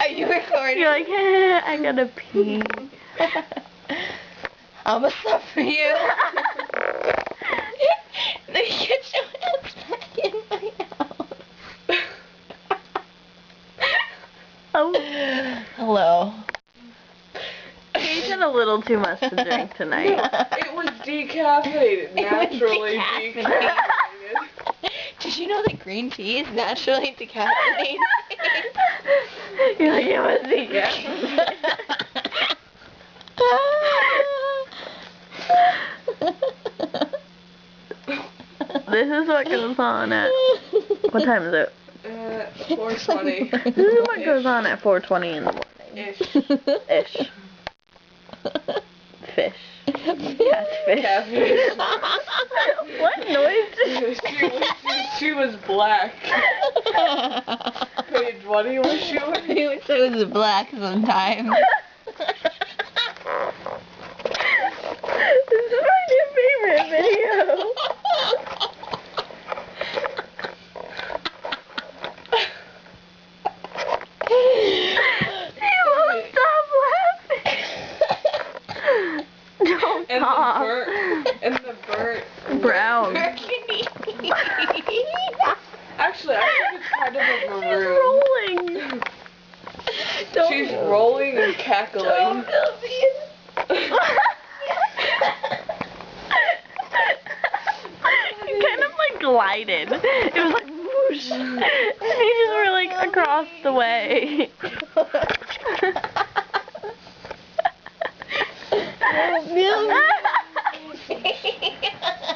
Are you recording? You're like, I gotta pee. I'm gonna stop for you. Then get your ass back in my house. Oh. Hello. He's had a little too much to drink tonight. It was decaffeinated, naturally decaffeinated. Did you know that green tea is naturally decaffeinated? You're like, it was decaffeinated. This is what goes on at... What time is it? 4:20. This is what goes on at 4:20 in the morning. Ish. Fish. Catfish. Catfish. What noise did She was black. Paige, what do you wish you were? I wish I was black sometimes. This is my new favorite video. You won't stop laughing. Don't And cough. the burnt. Brown. Actually, I think it's kind of a She's maroon. rolling. She's rolling and cackling. You kind of like glided. It was like whoosh. And you just were like across the way.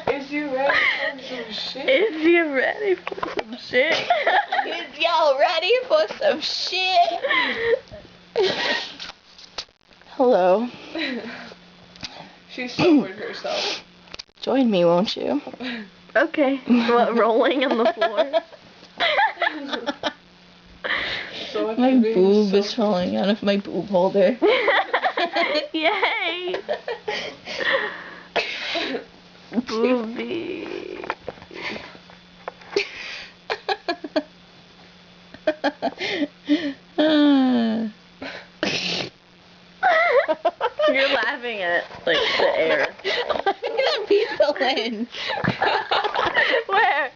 Is you ready for some shit? Is you ready for some shit? Is y'all ready for some shit? Hello. She sobered herself. Join me, won't you? Okay. What, rolling on the floor? So what My you being boob so- is falling out of my boob holder. Yay! Booby. You're laughing at like the air. I'm gonna pee the lens. Where?